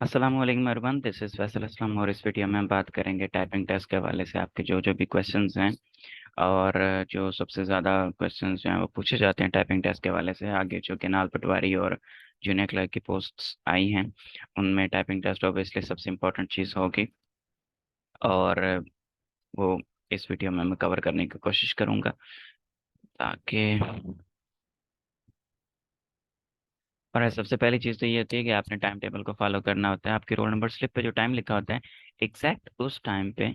अस्सलाम वालेकुम everyone, this is Faisal Aslam और इस वीडियो में हम बात करेंगे टाइपिंग टेस्ट के हवाले से आपके जो जो भी क्वेश्चंस हैं और जो सबसे ज़्यादा क्वेश्चंस जो हैं वो पूछे जाते हैं टाइपिंग टेस्ट के हवाले से। आगे जो किनाल पटवारी और जूनियर क्लर्क की पोस्ट्स आई हैं उनमें टाइपिंग टेस्ट ऑब्वियसली सबसे इम्पोर्टेंट चीज़ होगी और वो इस वीडियो में मैं कवर करने की कोशिश करूँगा ताकि और सबसे पहली चीज़ तो ये होती है कि आपने टाइम टेबल को फॉलो करना होता है। आपके रोल नंबर स्लिप पे जो टाइम लिखा होता है एग्जैक्ट उस टाइम पे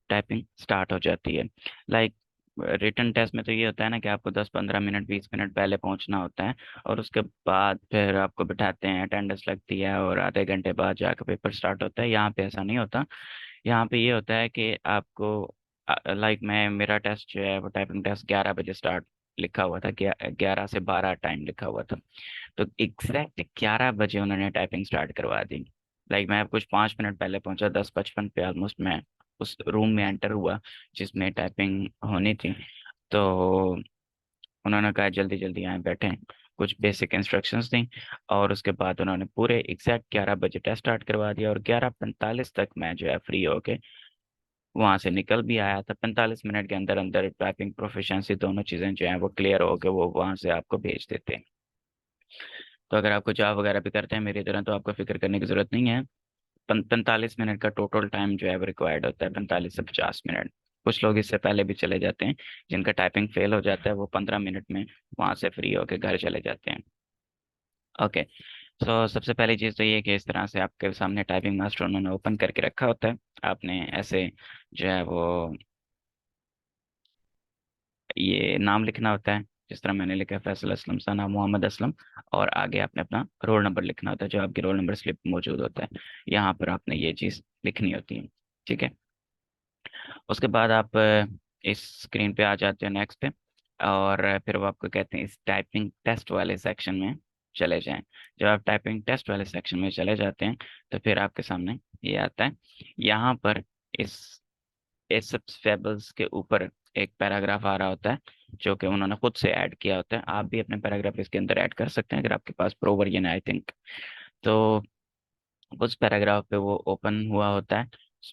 टाइपिंग स्टार्ट हो जाती है। लाइक रिटन टेस्ट में तो ये होता है ना कि आपको 10-15 मिनट 20 मिनट पहले पहुंचना होता है और उसके बाद फिर आपको बिठाते हैं, अटेंडेंस लगती है और आधे घंटे बाद जाकर पेपर स्टार्ट होता है। यहाँ पे ऐसा नहीं होता। यहाँ पे ये होता है कि आपको लाइक मैं मेरा टेस्ट जो है वो टाइपिंग टेस्ट 11 बजे स्टार्ट लिखा हुआ था, 11 से 12 टाइम लिखा हुआ था। तो एग्जैक्ट 11 बजे उन्होंने टाइपिंग स्टार्ट करवा दी। लाइक मैं कुछ 5 मिनट पहले पहुंचा, 10:55 पे ऑलमोस्ट मैं उस रूम में एंटर हुआ जिसमें टाइपिंग होनी थी। तो उन्होंने कहा जल्दी जल्दी आए बैठे, कुछ बेसिक इंस्ट्रक्शंस दी और उसके बाद उन्होंने पूरे एग्जैक्ट 11 बजे टेस्ट स्टार्ट करवा दिया और 11:45 तक मैं जो है फ्री होके वहां से निकल भी आया था। 45 मिनट के अंदर अंदर टाइपिंग प्रोफिशिएंसी दोनों चीजें जो है वो क्लियर हो के वो वहां से आपको भेज देते हैं। तो अगर आपको जॉब वगैरह भी करते हैं मेरी तरह तो आपको फिक्र करने की जरूरत नहीं है। 45 मिनट का टोटल टाइम जो है वो रिक्वायर्ड होता है, 45 से 50 मिनट। कुछ लोग इससे पहले भी चले जाते हैं, जिनका टाइपिंग फेल हो जाता है वो 15 मिनट में वहां से फ्री होकर घर चले जाते हैं। ओके। सो सबसे पहली चीज़ तो ये है कि इस तरह से आपके सामने टाइपिंग मास्टर उन्होंने ओपन करके रखा होता है। आपने ऐसे जो है वो ये नाम लिखना होता है, जिस तरह मैंने लिखा है फैसल असलम सना मोहम्मद असलम, और आगे आपने अपना रोल नंबर लिखना होता है जो आपके रोल नंबर स्लिप में मौजूद होता है। यहाँ पर आपने ये चीज़ लिखनी होती है। ठीक है। उसके बाद आप इस स्क्रीन पे आ जाते हैं नेक्स्ट पे और फिर वो आपको कहते हैं इस टाइपिंग टेस्ट वाले सेक्शन में चले जाएं। जब आप टाइपिंग टेस्ट वाले सेक्शन में चले जाते हैं तो फिर आपके सामने ये आता है। यहाँ पर इस फेबल्स के ऊपर एक पैराग्राफ आ रहा होता है जो कि उन्होंने खुद से ऐड किया होता है। आप भी अपने पैराग्राफ इसके अंदर ऐड कर सकते हैं अगर आपके पास प्रो वर्जन है आई थिंक। तो उस पैराग्राफ पे वो ओपन हुआ होता है।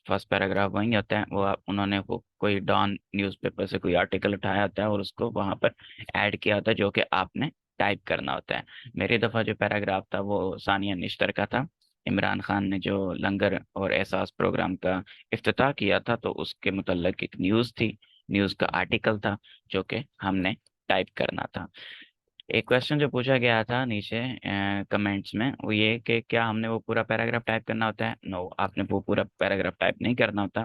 फर्स्ट पैराग्राफ वही होता है, वो उन्होंने वो कोई डॉन न्यूज़पेपर से कोई आर्टिकल उठाया होता है और उसको वहां पर ऐड किया होता है जो कि आपने टाइप करना होता है। मेरी दफ़ा जो पैराग्राफ था वो सानिया निश्तर का था। इमरान खान ने जो लंगर और एहसास प्रोग्राम का इफ्तिताह किया था तो उसके मुतल्लिक एक न्यूज़ थी, न्यूज़ का आर्टिकल था जो कि हमने टाइप करना था। एक क्वेश्चन जो पूछा गया था नीचे कमेंट्स में वो ये कि क्या हमने वो पूरा पैराग्राफ टाइप करना होता है। नो, आपने वो पूरा पैराग्राफ टाइप नहीं करना होता।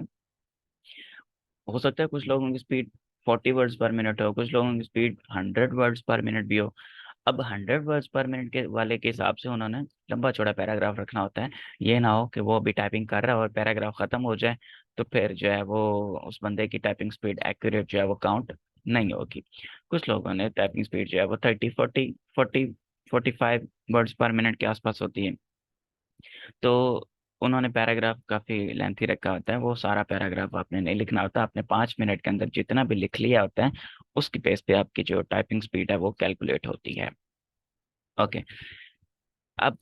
हो सकता है कुछ लोगों की स्पीड 40 वर्ड्स पर मिनट हो, कुछ लोगों की स्पीड 100 वर्ड्स पर मिनट भी हो। अब 100 वर्ड्स पर मिनट के वाले के हिसाब से उन्होंने लंबा चौड़ा पैराग्राफ रखना होता है। ये ना हो कि वो अभी टाइपिंग कर रहा है और पैराग्राफ खत्म हो जाए तो फिर जो है वो उस बंदे की टाइपिंग स्पीड एक्यूरेट जो है वो काउंट नहीं होगी। कुछ लोगों ने टाइपिंग स्पीड जो है वो 30 40 45 वर्ड्स पर मिनट के आसपास होती है। तो उन्होंने पैराग्राफ काफी लेंथी रखा होता है, वो सारा पैराग्राफ आपने नहीं लिखना होता। आपने 5 मिनट के अंदर जितना भी लिख लिया होता है उसकी बेस पे आपकी जो टाइपिंग स्पीड है वो कैलकुलेट होती है। ओके। अब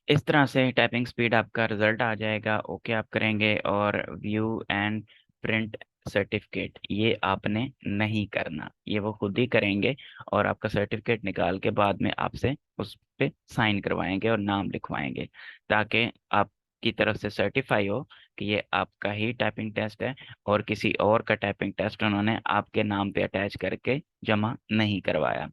इस तरह से टाइपिंग स्पीड आपका रिजल्ट आ जाएगा। ओके आप करेंगे और व्यू एंड प्रिंट सर्टिफिकेट ये आपने नहीं करना, ये वो खुद ही करेंगे और आपका सर्टिफिकेट निकाल के बाद में आपसे उस पे साइन करवाएंगे और नाम लिखवाएंगे ताकि आपकी तरफ से सर्टिफाई हो कि ये आपका ही टाइपिंग टेस्ट है और किसी और का टाइपिंग टेस्ट उन्होंने आपके नाम पे अटैच करके जमा नहीं करवाया।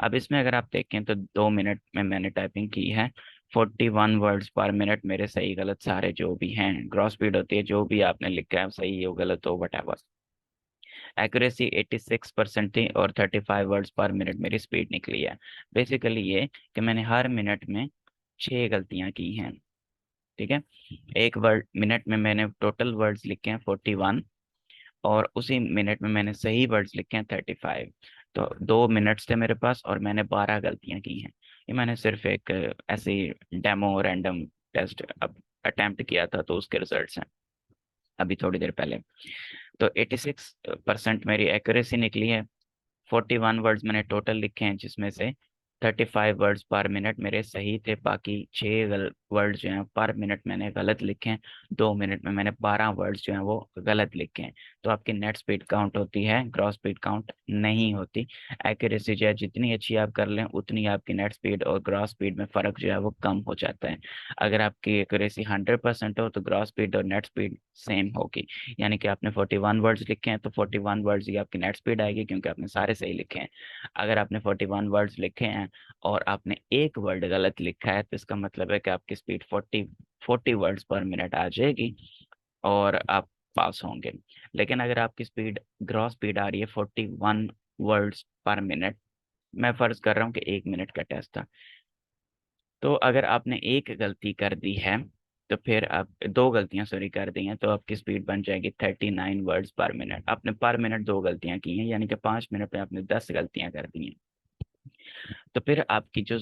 अब इसमें अगर आप देखें तो 2 मिनट में मैंने टाइपिंग की है। 41 वर्ड्स पर मिनट मेरे सही गलत सारे जो भी हैं, ग्रॉस स्पीड होती है जो भी आपने लिखा है सही हो गलत हो वट एवर। एक्यूरेसी 86% थी और 35 वर्ड्स पर मिनट मेरी स्पीड निकली है। बेसिकली ये कि मैंने हर मिनट में 6 गलतियां की हैं। ठीक है। एक वर्ड मिनट में मैंने टोटल वर्ड्स लिखे हैं 41 और उसी मिनट में मैंने सही वर्ड्स लिखे हैं 35। तो 2 मिनट्स थे मेरे पास और मैंने 12 गलतियां की हैं। ये मैंने सिर्फ एक ऐसे डेमो रैंडम टेस्ट अब अटेम्प्ट किया था तो उसके रिजल्ट्स हैं अभी थोड़ी देर पहले। तो 86% मेरी एक्यूरेसी निकली है। 41 वर्ड्स मैंने टोटल लिखे हैं जिसमें से 35 वर्ड्स पर मिनट मेरे सही थे, बाकी 6 वर्ड जो हैं पर मिनट मैंने गलत लिखे हैं। 2 मिनट में मैंने 12 वर्ड्स जो हैं वो गलत लिखे हैं। तो आपकी नेट स्पीड काउंट होती है, ग्रॉस स्पीड काउंट नहीं होती। एक्यूरेसी जो है जितनी अच्छी आप कर लें उतनी आपकी नेट स्पीड और ग्रॉस स्पीड में फ़र्क जो है वो कम हो जाता है। अगर आपकी एक्यूरेसी 100% हो तो ग्रॉस स्पीड और नेट स्पीड सेम होगी। यानी कि आपने 41 वर्ड्स लिखे हैं तो 41 वर्ड्स ही आपकी नेट स्पीड आएगी, क्योंकि आपने सारे सही लिखे हैं। अगर आपने 41 वर्ड्स लिखे हैं और आपने एक वर्ड गलत लिखा है तो इसका मतलब है कि आपकी स्पीड 40 वर्ड्स पर मिनट आ जाएगी और आप पास होंगे। लेकिन अगर आपकी स्पीड ग्रॉस स्पीड आ रही है 41 वर्ड्स पर मिनट, मैं फर्ज कर रहा हूँ कि 1 मिनट का टेस्ट था, तो अगर आपने एक गलती कर दी है तो फिर आप दो गलतियां सॉरी कर दी हैं तो आपकी स्पीड बन जाएगी 39 वर्ड्स पर मिनट। आपने पर मिनट दो गलतियां की हैं, यानी कि 5 मिनट में आपने 10 गलतियां कर दी हैं। तो फिर आपकी जो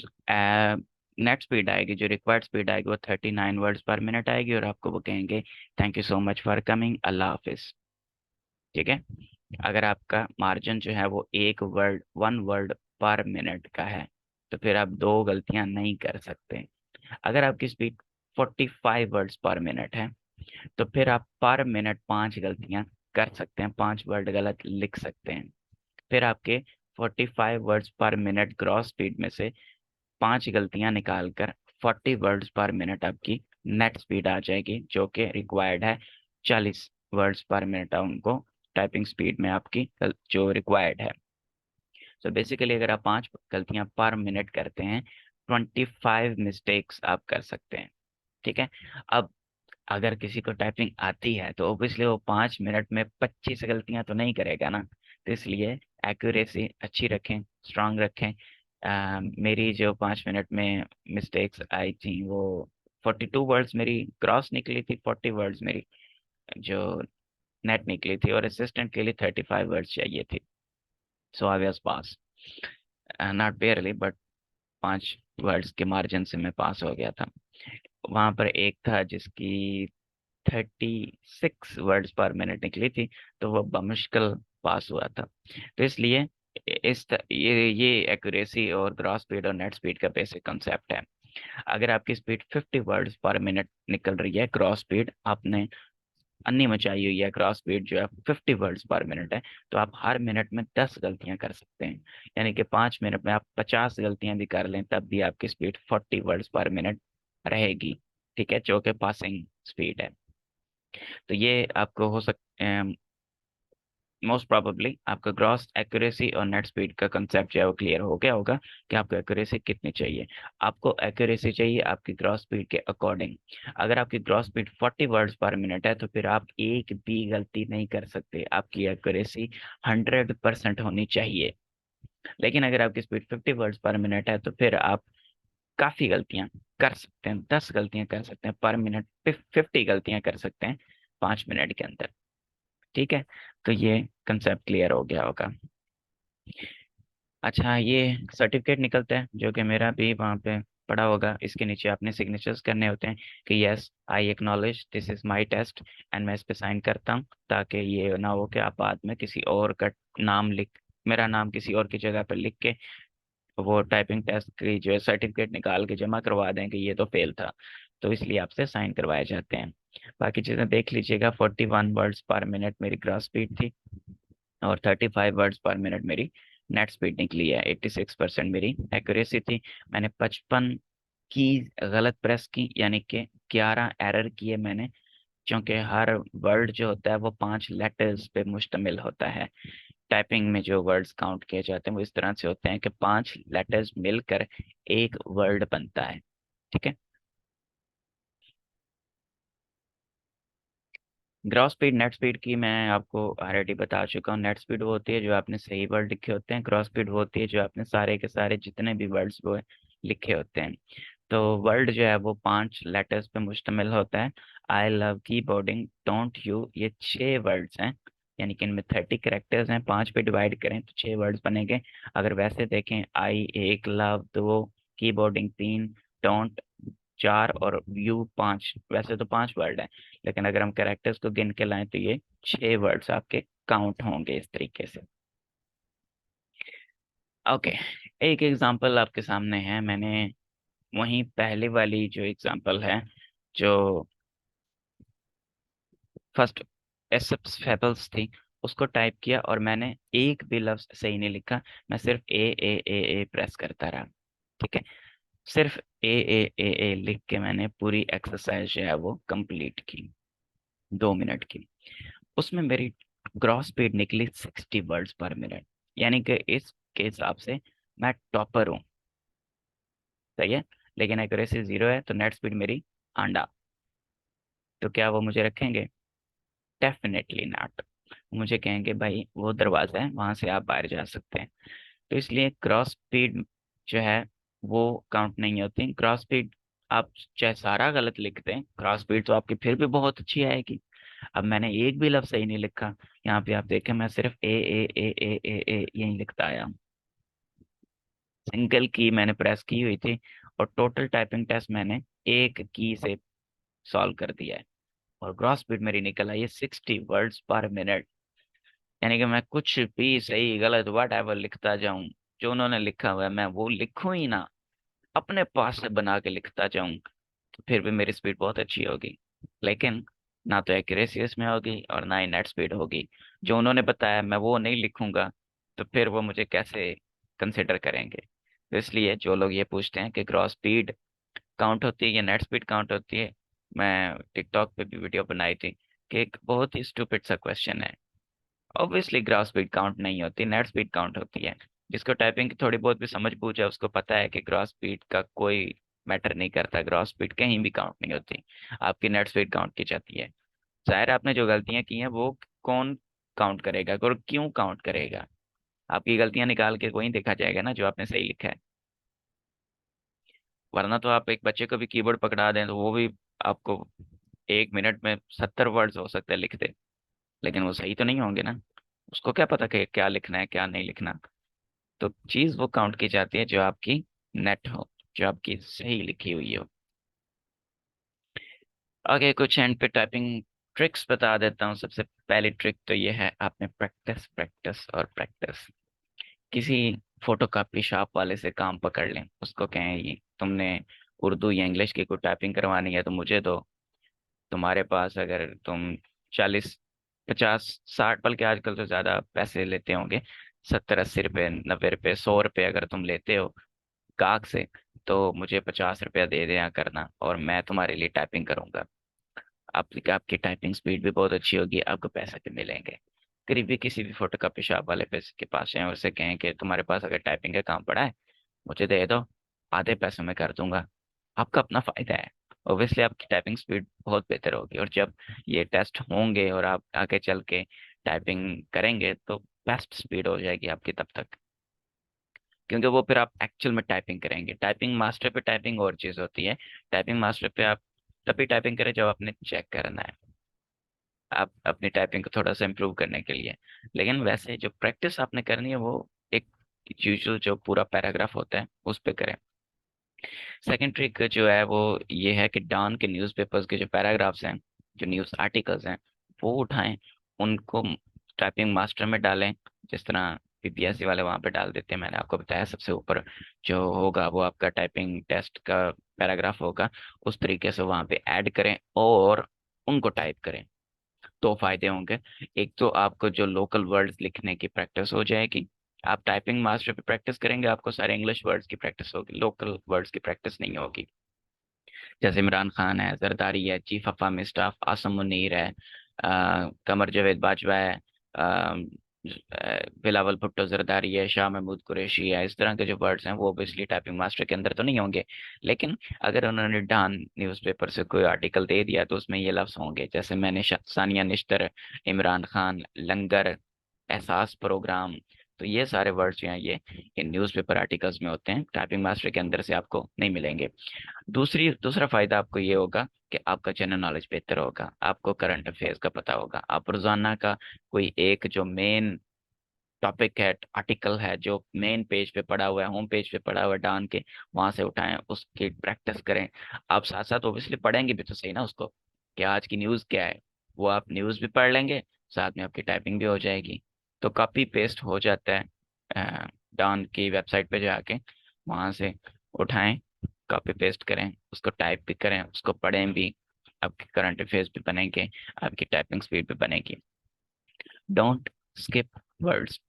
नेट स्पीड आएगी, जो रिक्वायर्ड स्पीड आएगी, वो 39 वर्ड्स पर मिनट आएगी और आपको वो कहेंगे thank you so much for coming, अल्लाह हाफिज। ठीक है। अगर आपका मार्जिन जो है वो एक वर्ड 1 वर्ड पर मिनट का है तो फिर आप दो गलतियां नहीं कर सकते। अगर आपकी स्पीड 45 वर्ड्स पर मिनट है तो फिर आप पर मिनट 5 गलतियां कर सकते हैं, 5 वर्ड गलत लिख सकते हैं। फिर आपके 45 वर्ड्स पर मिनट ग्रॉस स्पीड में से 5 गलतियां निकालकर 40 वर्ड्स पर मिनट आपकी नेट स्पीड आ जाएगी, जो कि रिक्वायर्ड है 40 वर्ड्स पर मिनट है उनको टाइपिंग स्पीड में आपकी जो रिक्वायर्ड है। सो बेसिकली अगर आप 5 गलतियां पर मिनट करते हैं 25 मिस्टेक्स आप कर सकते हैं। ठीक है। अब अगर किसी को टाइपिंग आती है तो ऑब्वियसली वो 5 मिनट में 25 गलतियां तो नहीं करेगा ना। तो इसलिए एक्यूरेसी अच्छी रखें, स्ट्रांग रखें। मेरी जो 5 मिनट में मिस्टेक्स आई थी वो 42 वर्ड्स मेरी क्रॉस निकली थी, 40 वर्ड्स मेरी जो नेट निकली थी, और असिस्टेंट के लिए 35 वर्ड्स चाहिए थी। So I was pass, not barely but 5 words के मार्जिन से मैं पास हो गया था। वहां पर एक था जिसकी 36 वर्ड्स पर मिनट निकली थी, तो वो बमुश्किल पास हुआ था। तो इसलिए ये एक्यूरेसी और ग्रॉस स्पीड और नेट स्पीड का बेसिक कंसेप्ट है। अगर आपकी स्पीड 50 वर्ड्स पर मिनट निकल रही है, ग्रॉस स्पीड आपने अन्नी मचाई हुई है, ग्रॉस स्पीड जो है 50 वर्ड्स पर मिनट है, तो आप हर मिनट में 10 गलतियां कर सकते हैं। यानी कि 5 मिनट में आप 50 गलतियां भी कर लें तब भी आपकी स्पीड 40 वर्ड्स पर मिनट रहेगी। ठीक है, जो कि पासिंग स्पीड है। तो ये आपको हो सकता, मोस्ट प्रोबेबली आपका ग्रॉस एक्यूरेसी और नेट स्पीड का कंसेप्ट जो है वो क्लियर हो गया होगा कि आपको एक्यूरेसी कितनी चाहिए। आपको एक्यूरेसी चाहिए आपकी ग्रॉस स्पीड के अकॉर्डिंग। अगर आपकी ग्रॉस स्पीड 40 वर्ड्स पर मिनट है तो फिर आप एक भी गलती नहीं कर सकते, आपकी एक्यूरेसी 100% होनी चाहिए। लेकिन अगर आपकी स्पीड 50 वर्ड्स पर मिनट है तो फिर आप काफ़ी गलतियां कर सकते हैं, 10 गलतियां कर सकते हैं पर मिनट, 50 गलतियां कर सकते हैं 5 मिनट के अंदर। ठीक है। तो ये कंसेप्ट क्लियर हो गया होगा। अच्छा, ये सर्टिफिकेट निकलता है जो कि मेरा भी वहाँ पे पड़ा होगा, इसके नीचे आपने सिग्नेचर्स करने होते हैं कि yes I acknowledge this is my test, and मैं इस पे साइन करता हूँ, ताकि ये ना हो कि आप बाद में किसी और का नाम लिख, मेरा नाम किसी और की जगह पर लिख के वो टाइपिंग टेस्ट की जो है सर्टिफिकेट निकाल के जमा करवा दें कि ये तो फेल था। तो इसलिए आपसे साइन करवाए जाते हैं। बाकी चीज़ें देख लीजिएगा। 41 वर्ड्स पर मिनट मेरी ग्रॉस स्पीड थी और 35 वर्ड्स पर मिनट मेरी नेट स्पीड निकली है। 86% मेरी एक्यूरेसी थी। मैंने 55 की गलत प्रेस की, यानी कि 11 एरर किए मैंने, क्योंकि हर वर्ड जो होता है वो 5 लेटर्स पे मुश्तमिल होता है। टाइपिंग में जो वर्ड्स काउंट किए जाते हैं वो इस तरह से होते हैं कि 5 लेटर्स मिलकर एक वर्ड बनता है। ठीक है। ग्रॉस स्पीड नेट स्पीड की मैं आपको ऑलरेडी बता चुका हूँ। नेट स्पीड वो होती है जो आपने सही वर्ड लिखे होते हैं, ग्रॉस स्पीड वो होती है जो आपने सारे के सारे जितने भी वर्ड्स वो लिखे होते हैं। तो वर्ड जो है वो 5 लेटर्स पे मुश्तमिल होता है। I love keyboarding, don't you, ये 6 वर्ड्स हैं। यानी कि इनमें 30 कैरेक्टर्स हैं, 5 पे डिवाइड करें तो 6 वर्ड्स बनेंगे। अगर वैसे देखें, आई एक, लव दो, कीबोर्डिंग 3, डोंट 4 और यू 5, वैसे तो 5 वर्ड हैं, लेकिन अगर हम कैरेक्टर्स को गिन के लाएं तो ये 6 वर्ड्स आपके काउंट होंगे इस तरीके से। ओके। एक एग्जांपल आपके सामने है, मैंने वहीं पहले वाली जो एग्जांपल है, जो फर्स्ट एसेप्स फेबल्स थी, उसको टाइप किया और मैंने एक भी लफ्ज सही नहीं लिखा। मैं सिर्फ ए प्रेस करता रहा। ठीक है, सिर्फ ए लिख के मैंने पूरी एक्सरसाइज जो है वो कंप्लीट की, 2 मिनट की। उसमें मेरी ग्रॉस स्पीड निकली 60 वर्ड्स पर मिनट, यानी कि इसके हिसाब से मैं टॉपर हूँ। सही है, लेकिन एक्यूरेसी 0 है, तो नेट स्पीड मेरी आंडा। तो क्या वो मुझे रखेंगे? Definitely not. मुझे कहेंगे भाई वो दरवाजा है, वहां से आप बाहर जा सकते हैं। तो इसलिए क्रॉस स्पीड जो है वो काउंट नहीं होती। क्रॉस स्पीड आप चाहे सारा गलत लिखते हैं, क्रॉस स्पीड तो आपकी फिर भी बहुत अच्छी आएगी। अब मैंने एक भी लफ्ज सही नहीं लिखा, यहाँ पे आप देखें मैं सिर्फ ए यही लिखता आया हूँ। सिंगल की मैंने प्रेस की हुई थी, और टोटल टाइपिंग टेस्ट मैंने एक की से सॉल्व कर दिया है। और ग्रॉस स्पीड मेरी निकल आई है 60 वर्ड्स पर मिनट। यानी कि मैं कुछ भी सही गलत वट एवर लिखता जाऊं, जो उन्होंने लिखा हुआ है मैं वो लिखूं ही ना, अपने पास से बना के लिखता जाऊं, तो फिर भी मेरी स्पीड बहुत अच्छी होगी। लेकिन ना तो एक्यूरेसी इसमें होगी और ना ही नेट स्पीड होगी। जो उन्होंने बताया मैं वो नहीं लिखूंगा, तो फिर वो मुझे कैसे कंसिडर करेंगे? तो इसलिए जो लोग ये पूछते हैं कि क्रॉस स्पीड काउंट होती है या नेट स्पीड काउंट होती है, मैं टिकटॉक पे भी वीडियो बनाई थी कि एक बहुत ही स्टूपिड सा क्वेश्चन है। ऑब्वियसली ग्राफ स्पीड काउंट नहीं होती, नेट स्पीड काउंट होती है। जिसको टाइपिंग की थोड़ी बहुत भी समझ बूझ है उसको पता है कि ग्राफ स्पीड का कोई मैटर नहीं करता, ग्राफ स्पीड कहीं भी काउंट नहीं होती, आपकी नेट स्पीड काउंट की जाती है। जाहिर है आपने जो गलतियां की हैं वो कौन काउंट करेगा और क्यों काउंट करेगा? आपकी गलतियां निकाल के वही देखा जाएगा ना जो आपने सही लिखा है। वरना तो आप एक बच्चे को भी कीबोर्ड पकड़ा दें तो वो भी आपको 1 मिनट में 70 वर्ड्स हो सकते हैं लिख दे, लेकिन वो सही तो नहीं होंगे ना। उसको क्या पता कि क्या लिखना है क्या नहीं लिखना। तो चीज वो काउंट की जाती है जो आपकी नेट हो, जो आपकी सही लिखी हुई हो। आगे कुछ एंड पे टाइपिंग ट्रिक्स बता देता हूँ। सबसे पहली ट्रिक तो ये है, आपने प्रैक्टिस प्रैक्टिस और प्रैक्टिस। किसी फोटोकॉपी शॉप वाले से काम पकड़ लें, उसको कहें ये तुमने उर्दू या इंग्लिश की कोई टाइपिंग करवानी है तो मुझे दो। तुम्हारे पास अगर तुम 40 50 60, बल्कि आजकल तो ज्यादा पैसे लेते होंगे, 70 80 रुपये 90 रुपये 100 रुपये अगर तुम लेते हो गाहक से, तो मुझे 50 रुपया दे दिया करना और मैं तुम्हारे लिए टाइपिंग करूंगा। आपकी आपकी टाइपिंग स्पीड भी बहुत अच्छी होगी, आपको पैसे भी मिलेंगे। करीब भी किसी भी फोटोकॉपी शॉप वाले पैसे के पास जाएं और उससे कहें कि तुम्हारे पास अगर टाइपिंग का काम पड़ा है मुझे दे दो, आधे पैसों में कर दूंगा। आपका अपना फायदा है। ओब्वियसली आपकी टाइपिंग स्पीड बहुत बेहतर होगी, और जब ये टेस्ट होंगे और आप आगे चल के टाइपिंग करेंगे तो बेस्ट स्पीड हो जाएगी आपकी तब तक। क्योंकि वो फिर आप एक्चुअल में टाइपिंग करेंगे। टाइपिंग मास्टर पे टाइपिंग और चीज़ होती है। टाइपिंग मास्टर पे आप तभी टाइपिंग करें जब आपने चेक करना है, आप अपनी टाइपिंग को थोड़ा सा इम्प्रूव करने के लिए। लेकिन वैसे जो प्रैक्टिस आपने करनी है वो एक यूजुअल जो पूरा पैराग्राफ होता है उस पे करें। सेकंड ट्रिक जो है वो ये है कि डॉन के न्यूज़पेपर्स के जो पैराग्राफ्स हैं, जो न्यूज़ आर्टिकल्स हैं, वो उठाएं, उनको टाइपिंग मास्टर में डालें। जिस तरह पीपीएससी वाले वहाँ पे डाल देते हैं, मैंने आपको बताया सबसे ऊपर जो होगा वो आपका टाइपिंग टेस्ट का पैराग्राफ होगा, उस तरीके से वहाँ पे ऐड करें और उनको टाइप करें। दो फायदे होंगे। एक तो आपको जो लोकल वर्ड्स लिखने की प्रैक्टिस हो जाएगी, आप टाइपिंग मास्टर पे प्रैक्टिस करेंगे आपको सारे इंग्लिश वर्ड्स की प्रैक्टिस होगी, लोकल वर्ड्स की प्रैक्टिस नहीं होगी। जैसे इमरान खान है, जरदारी है, chief of army staff Asim Munir है, कमर जावेद बाजवा है, बिलावल भुट्टो जरदारी है, शाह महमूद कुरैशी है, इस तरह के जो वर्ड्स हैं वो ऑब्वियसली टाइपिंग मास्टर के अंदर तो नहीं होंगे। लेकिन अगर उन्होंने डॉन न्यूज़पेपर से कोई आर्टिकल दे दिया तो उसमें ये लफ्ज होंगे, जैसे मैंने सानिया निश्तर, इमरान खान, लंगर, एहसास प्रोग्राम। तो ये सारे वर्ड्स जो हैं ये इन न्यूज़पेपर आर्टिकल्स में होते हैं, टाइपिंग मास्टर के अंदर से आपको नहीं मिलेंगे। दूसरा फायदा आपको ये होगा कि आपका जनरल नॉलेज बेहतर होगा, आपको करंट अफेयर्स का पता होगा। आप रोजाना का कोई एक जो मेन टॉपिक है, आर्टिकल है, जो मेन पेज पे पड़ा हुआ है, होम पेज पे पड़ा हुआ है डान के, वहां से उठाएं, उसकी प्रैक्टिस करें। आप साथ साथ ओबियसली पढ़ेंगे भी तो सही ना उसको, कि आज की न्यूज़ क्या है। वो आप न्यूज़ भी पढ़ लेंगे, साथ में आपकी टाइपिंग भी हो जाएगी। तो कॉपी पेस्ट हो जाता है डॉन की वेबसाइट पे जाके वहाँ से उठाएं, कॉपी पेस्ट करें, उसको टाइप भी करें, उसको पढ़ें भी, आपके करंट अफेयर्स भी बनेंगे, आपकी टाइपिंग स्पीड भी बनेगी। Don't skip words.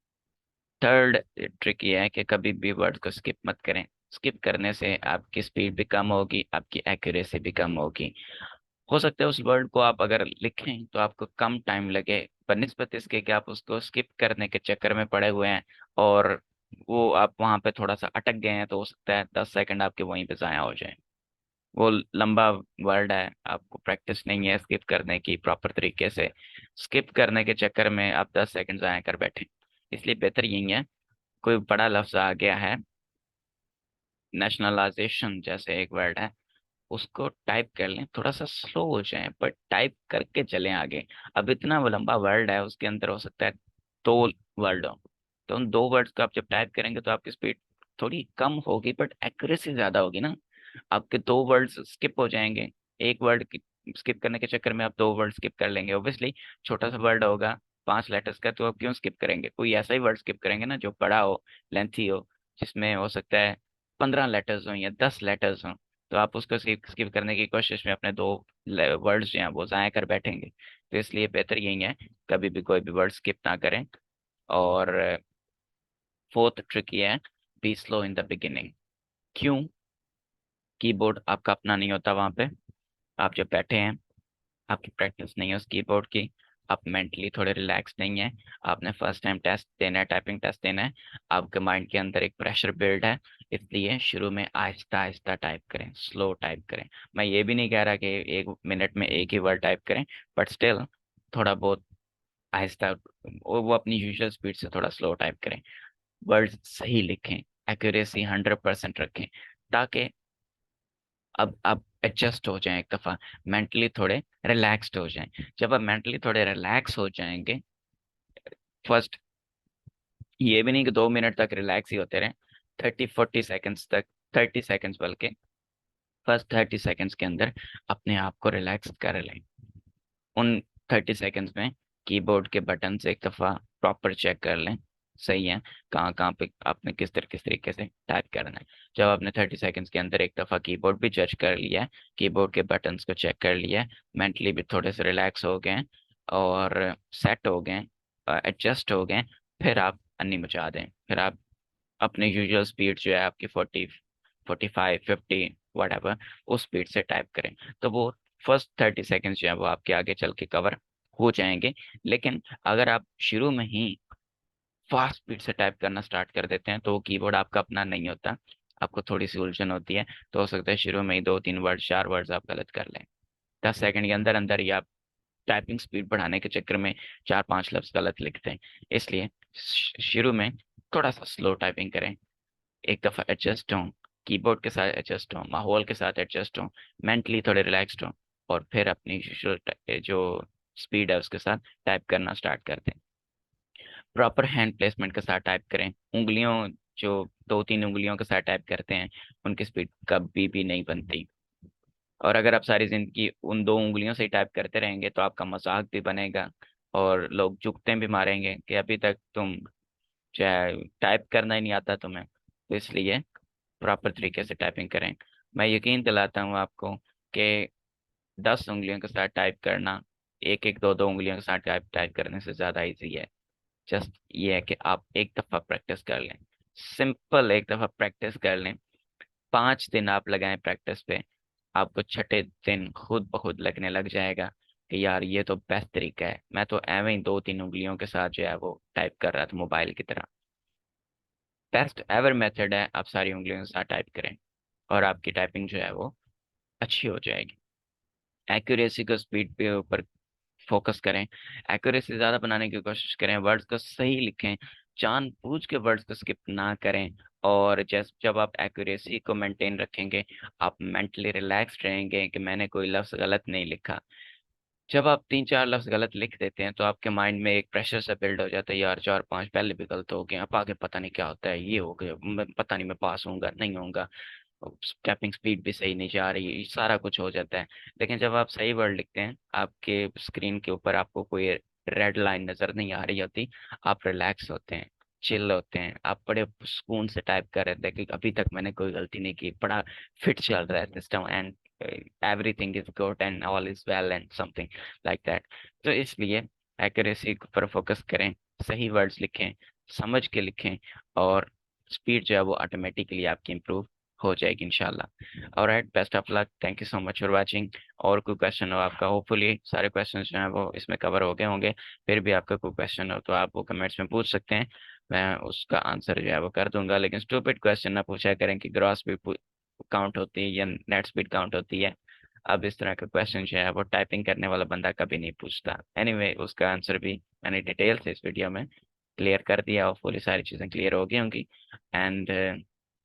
Third trick ये है कि कभी भी वर्ड को स्किप मत करें। स्किप करने से आपकी स्पीड भी कम होगी, आपकी एक्यूरेसी भी कम होगी। हो सकता है उस वर्ड को आप अगर लिखें तो आपको कम टाइम लगे, बनिस्बत इसके कि आप उसको स्किप करने के चक्कर में पड़े हुए हैं और वो आप वहां पे थोड़ा सा अटक गए हैं, तो हो सकता है 10 सेकंड आपके वहीं पे ज़ाया हो जाए। वो लंबा वर्ड है, आपको प्रैक्टिस नहीं है स्किप करने की प्रॉपर तरीके से, स्किप करने के चक्कर में आप 10 सेकंड ज़ाया कर बैठे। इसलिए बेहतर यही है, कोई बड़ा लफ्ज आ गया है, नेशनलाइजेशन जैसे एक वर्ड है, उसको टाइप कर लें, थोड़ा सा स्लो हो जाए पर टाइप करके चलें आगे। अब इतना वो लंबा वर्ड है, उसके अंदर हो सकता है 2 वर्ड हो, तो उन 2 वर्ड्स को आप जब टाइप करेंगे तो आपकी स्पीड थोड़ी कम होगी बट एक्यूरेसी ज्यादा होगी ना। आपके 2 वर्ड्स स्किप हो जाएंगे, एक वर्ड स्किप करने के चक्कर में आप 2 वर्ड स्किप कर लेंगे। ऑब्वियसली छोटा सा वर्ड होगा 5 लेटर्स का, तो आप क्यों स्किप करेंगे, कोई ऐसा ही वर्ड स्किप करेंगे ना जो बड़ा हो, लेंथी हो, जिसमें हो सकता है 15 लेटर्स हो या 10 लेटर्स हो, तो आप उसको स्किप स्किप करने की कोशिश में अपने 2 वर्ड्स जो हैं वो ज़ाया कर बैठेंगे। तो इसलिए बेहतर यही है, कभी भी कोई भी वर्ड स्किप ना करें। और फोर्थ ट्रिक ये है, be slow in the beginning. क्यों? कीबोर्ड आपका अपना नहीं होता वहां पे, आप जब बैठे हैं, आपकी प्रैक्टिस नहीं है उस कीबोर्ड की, आप मेंटली थोड़े रिलैक्स नहीं है, आपने फर्स्ट टाइम टेस्ट देना है, टाइपिंग टेस्ट देना है, आपके माइंड के अंदर एक प्रेशर बिल्ड है। इसलिए शुरू में आहिस्ता आहिस्ता टाइप करें, स्लो टाइप करें। मैं ये भी नहीं कह रहा कि 1 मिनट में एक ही वर्ड टाइप करें, बट स्टिल थोड़ा बहुत आहिस्ता, वो अपनी यूजुअल स्पीड से थोड़ा स्लो टाइप करें। वर्ड सही लिखें, एक्यूरेसी 100% रखें, ताकि अब आप एडजस्ट हो जाएं, एक दफ़ा मेंटली थोड़े रिलैक्स्ड हो जाएं। जब आप मेंटली थोड़े रिलैक्स हो जाएंगे, फर्स्ट ये भी नहीं कि 2 मिनट तक रिलैक्स ही होते रहें, 30-40 सेकंड्स तक, 30 सेकंड्स बल्कि, फर्स्ट 30 सेकंड्स के अंदर अपने आप को रिलैक्स कर लें। उन 30 सेकंड्स में कीबोर्ड के बटन से एक दफ़ा प्रॉपर चेक कर लें, सही है, कहाँ कहाँ पे आपने किस तरीके से टाइप करना है। जब आपने 30 सेकंड्स के अंदर एक दफ़ा कीबोर्ड भी जज कर लिया है, कीबोर्ड के बटन्स को चेक कर लिया है, मेंटली भी थोड़े से रिलैक्स हो गए हैं और सेट हो गए, एडजस्ट हो गए, फिर आप अन्नी मचा दें। फिर आप अपने यूजुअल स्पीड जो है आपकी 40, 45, 50 वट, उस स्पीड से टाइप करें। तो वो फर्स्ट 30 सेकेंड्स जो है वो आपके आगे चल के कवर हो जाएंगे। लेकिन अगर आप शुरू में ही फास्ट स्पीड से टाइप करना स्टार्ट कर देते हैं तो वो कीबोर्ड आपका अपना नहीं होता, आपको थोड़ी सी उलझन होती है। तो हो सकता है शुरू में ही 2-3 वर्ड, 4 वर्ड्स आप गलत कर लें, 10 सेकंड के अंदर अंदर ही आप टाइपिंग स्पीड बढ़ाने के चक्कर में 4-5 लफ्ज गलत लिखते हैं। इसलिए शुरू में थोड़ा सा स्लो टाइपिंग करें, एक दफ़ा एडजस्ट हों, कीबोर्ड के साथ एडजस्ट हों, माहौल के साथ एडजस्ट हों, मेंटली थोड़े रिलैक्स्ड हों, और फिर अपनी जो स्पीड है उसके साथ टाइप करना स्टार्ट कर दें। प्रॉपर हैंड प्लेसमेंट के साथ टाइप करें। उंगलियों, जो 2-3 उंगलियों के साथ टाइप करते हैं, उनकी स्पीड कभी भी नहीं बनती। और अगर आप सारी जिंदगी उन 2 उंगलियों से ही टाइप करते रहेंगे तो आपका मजाक भी बनेगा और लोग जुगते भी मारेंगे कि अभी तक तुम चाहे टाइप करना ही नहीं आता तुम्हें। तो इसलिए प्रॉपर तरीके से टाइपिंग करें। मैं यकीन दिलाता हूँ आपको कि 10 उंगलियों के साथ टाइप करना, एक एक दो दो उंगलियों के साथ टाइप टाइप करने से ज़्यादा इजी है। जस्ट ये है कि आप एक दफ़ा प्रैक्टिस कर लें, सिंपल एक दफ़ा प्रैक्टिस कर लें, 5 दिन आप लगाएं प्रैक्टिस पे, आपको छठे दिन खुद ब खुद लगने लग जाएगा कि यार ये तो बेस्ट तरीका है, मैं तो एवं ही 2-3 उंगलियों के साथ जो है वो टाइप कर रहा था मोबाइल की तरह। बेस्ट एवर मेथड है, आप सारी उंगलियों के साथ टाइप करें और आपकी टाइपिंग जो है वो अच्छी हो जाएगी। एक्यूरेसी को स्पीड पे ऊपर फोकस करें, एक्यूरेसी ज़्यादा बनाने की कोशिश करें, वर्ड्स को सही लिखें, जानबूझ के वर्ड्स को स्किप ना करें। और जब आप एक्यूरेसी को मेंटेन रखेंगे, आप मेंटली रिलैक्स्ड रहेंगे कि मैंने कोई लफ्ज़ गलत नहीं लिखा। जब आप 3-4 लफ्ज़ गलत लिख देते हैं तो आपके माइंड में एक प्रेशर सा बिल्ड हो जाता है, यार 4-5 पहले भी गलत हो गए, अब आगे पता नहीं क्या होता है, ये हो गया, पता नहीं मैं पास होऊंगा नहीं होऊंगा, टैपिंग स्पीड भी सही नहीं जा रही, ये सारा कुछ हो जाता है। लेकिन जब आप सही वर्ड लिखते हैं, आपके स्क्रीन के ऊपर आपको कोई रेड लाइन नजर नहीं आ रही होती, आप रिलैक्स होते हैं, चिल होते हैं, आप बड़े सुकून से टाइप कर रहे थे कि अभी तक मैंने कोई गलती नहीं की, बड़ा फिट चल रहा है system, and everything is good and all is well and something like that. तो इसलिए एक्यूरेसी पर फोकस करें, सही वर्ड्स लिखें, समझ के लिखें, और स्पीड जो है वो ऑटोमेटिकली आपकी इम्प्रूव हो जाएगी इंशाल्लाह। Alright, best of luck, thank you so much for watching. और कोई क्वेश्चन हो आपका, होपफुली सारे क्वेश्चंस जो हैं वो इसमें कवर हो गए होंगे। फिर भी आपका कोई क्वेश्चन हो तो आप वो कमेंट्स में पूछ सकते हैं, मैं उसका आंसर जो है वो कर दूंगा। लेकिन स्टूपिड क्वेश्चन ना पूछा करें कि ग्रॉस स्पीड काउंट होती है या नेट स्पीड काउंट होती है। अब इस तरह का क्वेश्चन जो है वो टाइपिंग करने वाला बंदा कभी नहीं पूछता। एनीवे, उसका आंसर भी मैंने डिटेल से इस वीडियो में क्लियर कर दिया, और पूरी सारी चीज़ें क्लियर हो गई होंगी। And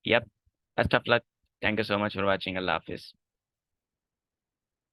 yup, best of luck, thank you so much for watching, अल्लाह हाफिज़।